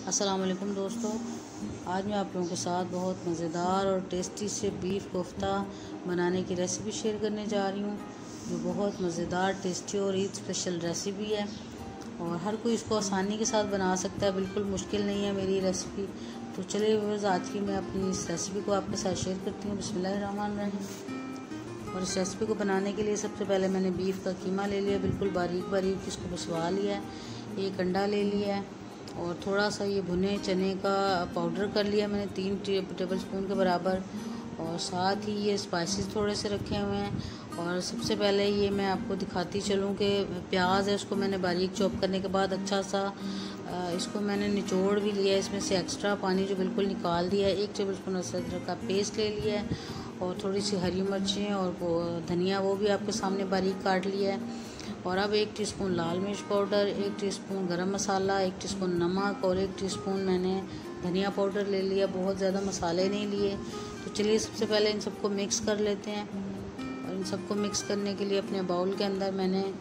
अस्सलाम वालेकुम दोस्तों, आज मैं आप लोगों के साथ बहुत मज़ेदार और टेस्टी से बीफ कोफ्ता बनाने की रेसिपी शेयर करने जा रही हूँ, जो बहुत मज़ेदार, टेस्टी और ईद स्पेशल रेसिपी है और हर कोई इसको आसानी के साथ बना सकता है। बिल्कुल मुश्किल नहीं है मेरी रेसिपी। तो चलिए व्यूअर्स, आज की मैं अपनी इस रेसिपी को आपके साथ शेयर करती हूँ। बिस्मिल्लाहिर्रहमानिर्रहीम। और इस रेसिपी को बनाने के लिए सबसे पहले मैंने बीफ का कीमा ले लिया, बिल्कुल बारीक बारीक इसको पिसवा लिया है। एक अंडा ले लिया है और थोड़ा सा ये भुने चने का पाउडर कर लिया मैंने 3 टेबल स्पून के बराबर। और साथ ही ये स्पाइसेस थोड़े से रखे हुए हैं। और सबसे पहले ये मैं आपको दिखाती चलूँ कि प्याज है, उसको मैंने बारीक चॉप करने के बाद अच्छा सा इसको मैंने निचोड़ भी लिया है। इसमें से एक्स्ट्रा पानी जो बिल्कुल निकाल दिया है। 1 टेबल स्पून अदरक का पेस्ट ले लिया है और थोड़ी सी हरी मिर्चें और धनिया वो भी आपके सामने बारीक काट लिया है। और अब 1 टीस्पून लाल मिर्च पाउडर, 1 टीस्पून गरम मसाला, 1 टीस्पून नमक और 1 टीस्पून मैंने धनिया पाउडर ले लिया। बहुत ज़्यादा मसाले नहीं लिए। तो चलिए सबसे पहले इन सबको मिक्स कर लेते हैं। और इन सबको मिक्स करने के लिए अपने बाउल के अंदर मैंने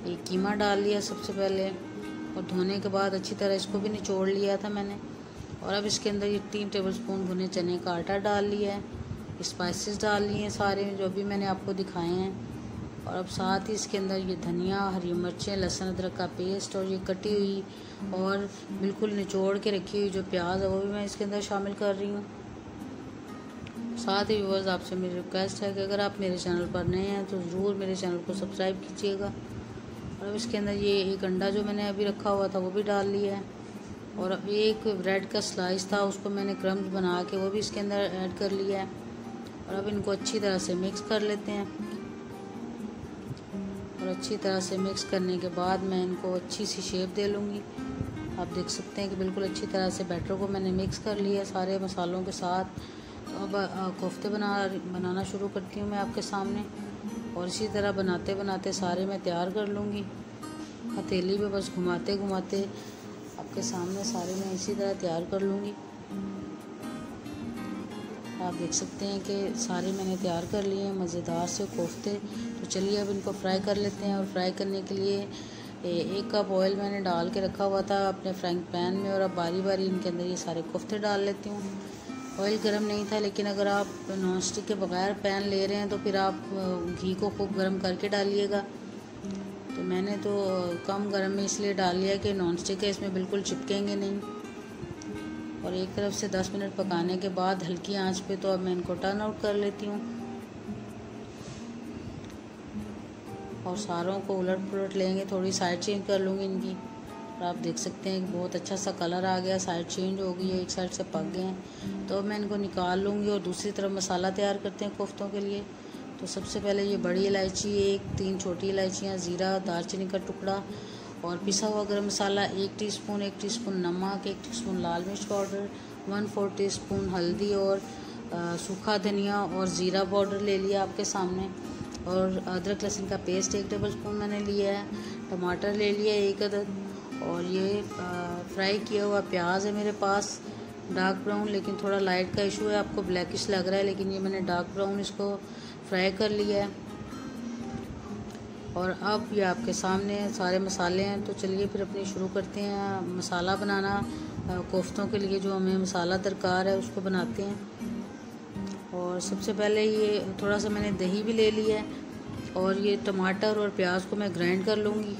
एक कीमा डाल लिया सबसे पहले, और धोने के बाद अच्छी तरह इसको भी निचोड़ लिया था मैंने। और अब इसके अंदर ये 3 टेबल स्पून भुने चने का आटा डाल लिया है, स्पाइसेस डाल लिए हैं सारे जो भी मैंने आपको दिखाए हैं। और अब साथ ही इसके अंदर ये धनिया, हरी मिर्चें, लहसुन अदरक का पेस्ट और ये कटी हुई और बिल्कुल निचोड़ के रखी हुई जो प्याज है वो भी मैं इसके अंदर शामिल कर रही हूँ। साथ ही व्यूअर्स, आपसे मेरी रिक्वेस्ट है कि अगर आप मेरे चैनल पर नए हैं तो ज़रूर मेरे चैनल को सब्सक्राइब कीजिएगा। और अब इसके अंदर ये एक अंडा जो मैंने अभी रखा हुआ था वो भी डाल लिया है। और अब एक ब्रेड का स्लाइस था, उसको मैंने क्रम्स बना के वो भी इसके अंदर ऐड कर लिया है। और अब इनको अच्छी तरह से मिक्स कर लेते हैं। और अच्छी तरह से मिक्स करने के बाद मैं इनको अच्छी सी शेप दे लूँगी। आप देख सकते हैं कि बिल्कुल अच्छी तरह से बैटर को मैंने मिक्स कर लिया सारे मसालों के साथ। तो अब कोफ्ते बनाना शुरू करती हूँ मैं आपके सामने। और इसी तरह बनाते बनाते सारे मैं तैयार कर लूँगी। हथेली पे बस घुमाते घुमाते आपके सामने सारे मैं इसी तरह तैयार कर लूँगी। आप देख सकते हैं कि सारे मैंने तैयार कर लिए हैं मज़ेदार से कोफ्ते। तो चलिए अब इनको फ्राई कर लेते हैं। और फ्राई करने के लिए 1 कप ऑयल मैंने डाल के रखा हुआ था अपने फ्राइंग पैन में। और अब बारी बारी इनके अंदर ये सारे कोफ्ते डाल लेती हूँ। ऑयल गर्म नहीं था, लेकिन अगर आप नॉन स्टिक के बगैर पैन ले रहे हैं तो फिर आप घी को खूब गर्म करके डालिएगा। तो मैंने तो कम गर्म में इसलिए डाल लिया कि नॉन स्टिक है, इसमें बिल्कुल चिपकेंगे नहीं। और एक तरफ से 10 मिनट पकाने के बाद हल्की आंच पे तो अब मैं इनको टर्न आउट कर लेती हूँ। और सारों को उलट पुलट लेंगे, थोड़ी साइड चेंज कर लूँगी इनकी। और आप देख सकते हैं कि बहुत अच्छा सा कलर आ गया, साइड चेंज हो गई है, एक साइड से पक गए हैं। तो अब मैं इनको निकाल लूँगी और दूसरी तरफ मसाला तैयार करते हैं कोफ्तों के लिए। तो सबसे पहले ये बड़ी इलायची 1, 3 छोटी इलायचियाँ, ज़ीरा, दालचीनी का टुकड़ा और पिसा हुआ गरम मसाला 1 टीस्पून, 1 टीस्पून नमक, 1 टीस्पून लाल मिर्च पाउडर, 1/4 टीस्पून हल्दी और सूखा धनिया और ज़ीरा पाउडर ले लिया आपके सामने। और अदरक लहसुन का पेस्ट 1 टेबल स्पून मैंने लिया है। टमाटर ले लिया 1 अदद। और ये फ्राई किया हुआ प्याज है मेरे पास, डार्क ब्राउन, लेकिन थोड़ा लाइट का इशू है, आपको ब्लैकिश लग रहा है, लेकिन ये मैंने डार्क ब्राउन इसको फ्राई कर लिया है। और अब ये आपके सामने सारे मसाले हैं। तो चलिए फिर अपनी शुरू करते हैं मसाला बनाना कोफ्तों के लिए। जो हमें मसाला दरकार है उसको बनाते हैं। और सबसे पहले ये थोड़ा सा मैंने दही भी ले लिया है। और ये टमाटर और प्याज को मैं ग्राइंड कर लूँगी।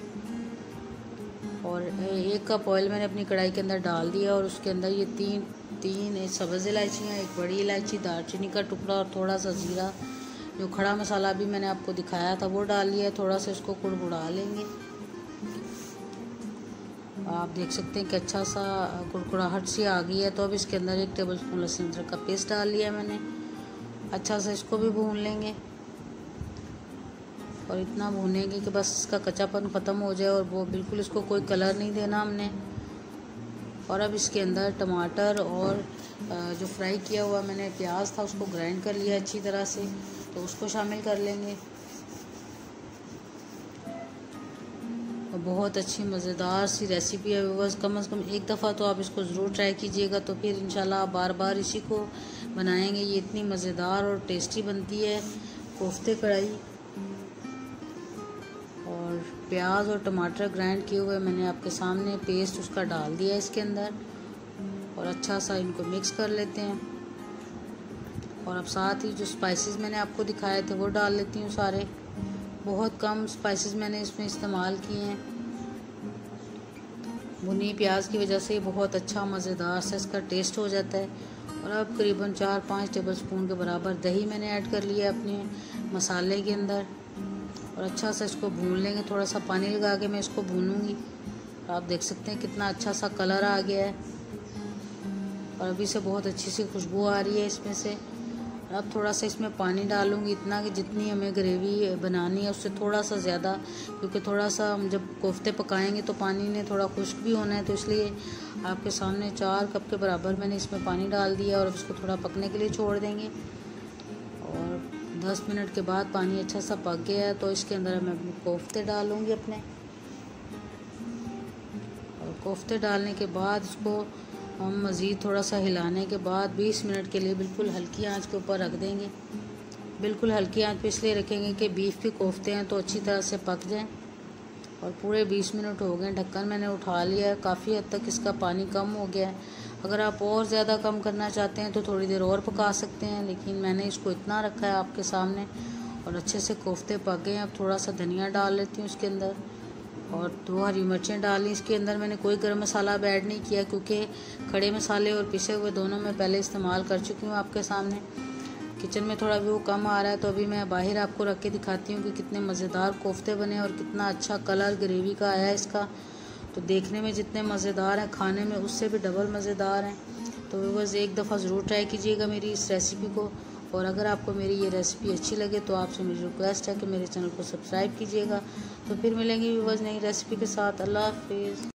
और 1 कप ऑयल मैंने अपनी कढ़ाई के अंदर डाल दिया। और उसके अंदर ये तीन सब्ज़ इलायचियाँ, 1 बड़ी इलायची, दालचीनी का टुकड़ा और थोड़ा सा ज़ीरा, जो खड़ा मसाला भी मैंने आपको दिखाया था वो डाल लिया है। थोड़ा सा इसको कुड़कुड़ा लेंगे। आप देख सकते हैं कि अच्छा सा कुड़कुड़ाहट सी आ गई है। तो अब इसके अंदर 1 टेबल स्पून लहसुन अदरक का पेस्ट डाल लिया मैंने। अच्छा सा इसको भी भून लेंगे। और इतना भूनेंगे कि बस इसका कच्चापन ख़त्म हो जाए और वो बिल्कुल इसको कोई कलर नहीं देना हमने। और अब इसके अंदर टमाटर और जो फ्राई किया हुआ मैंने प्याज था उसको ग्राइंड कर लिया अच्छी तरह से, तो उसको शामिल कर लेंगे। और बहुत अच्छी मज़ेदार सी रेसिपी है व्यूअर्स। कम से कम एक दफ़ा तो आप इसको ज़रूर ट्राई कीजिएगा, तो फिर इंशाल्लाह आप बार बार इसी को बनाएंगे। ये इतनी मज़ेदार और टेस्टी बनती है कोफ्ते कढ़ाई। और प्याज और टमाटर ग्राइंड किए हुए मैंने आपके सामने पेस्ट उसका डाल दिया इसके अंदर। और अच्छा सा इनको मिक्स कर लेते हैं। और अब साथ ही जो स्पाइसेस मैंने आपको दिखाए थे वो डाल लेती हूँ सारे। बहुत कम स्पाइसेस मैंने इसमें इस्तेमाल किए हैं। भुनी प्याज की वजह से बहुत अच्छा मज़ेदार सा इसका टेस्ट हो जाता है। और अब करीबन 4-5 टेबलस्पून के बराबर दही मैंने ऐड कर लिया अपने मसाले के अंदर। और अच्छा सा इसको भून लेंगे, थोड़ा सा पानी लगा के मैं इसको भूनूंगी। आप देख सकते हैं कितना अच्छा सा कलर आ गया है और अभी से बहुत अच्छी सी खुशबू आ रही है इसमें से। अब थोड़ा सा इसमें पानी डालूंगी, इतना कि जितनी हमें ग्रेवी बनानी है उससे थोड़ा सा ज़्यादा, क्योंकि थोड़ा सा हम जब कोफ्ते पकाएंगे तो पानी ने थोड़ा खुश्क भी होना है, तो इसलिए आपके सामने 4 कप के बराबर मैंने इसमें पानी डाल दिया और इसको थोड़ा पकने के लिए छोड़ देंगे। और 10 मिनट के बाद पानी अच्छा सा पक गया है तो इसके अंदर मैं अपने कोफ्ते डालूँगी अपने। और कोफ्ते डालने के बाद इसको हम मज़ीद थोड़ा सा हिलाने के बाद 20 मिनट के लिए बिल्कुल हल्की आंच के ऊपर रख देंगे। बिल्कुल हल्की आंच पे इसलिए रखेंगे कि बीफ के कोफ्ते हैं तो अच्छी तरह से पक जाएं। और पूरे 20 मिनट हो गए, ढक्कन मैंने उठा लिया है, काफ़ी हद तक इसका पानी कम हो गया है। अगर आप और ज़्यादा कम करना चाहते हैं तो थोड़ी देर और पका सकते हैं, लेकिन मैंने इसको इतना रखा है आपके सामने। और अच्छे से कोफ्ते पक गए हैं। अब थोड़ा सा धनिया डाल लेती हूँ इसके अंदर और 2 हरी मिर्चें डाली। इसके अंदर मैंने कोई गरम मसाला अब ऐड नहीं किया, क्योंकि खड़े मसाले और पिसे हुए दोनों मैं पहले इस्तेमाल कर चुकी हूँ आपके सामने। किचन में थोड़ा व्यू कम आ रहा है तो अभी मैं बाहर आपको रख के दिखाती हूँ कि कितने मज़ेदार कोफ्ते बने और कितना अच्छा कलर ग्रेवी का आया है इसका। तो देखने में जितने मज़ेदार हैं, खाने में उससे भी डबल मज़ेदार हैं। तो व्यूअर्स एक दफ़ा ज़रूर ट्राई कीजिएगा मेरी इस रेसिपी को। और अगर आपको मेरी ये रेसिपी अच्छी लगे तो आपसे मेरी रिक्वेस्ट है कि मेरे चैनल को सब्सक्राइब कीजिएगा। तो फिर मिलेंगे व्यूअर्स नई रेसिपी के साथ। अल्लाह हाफिज़।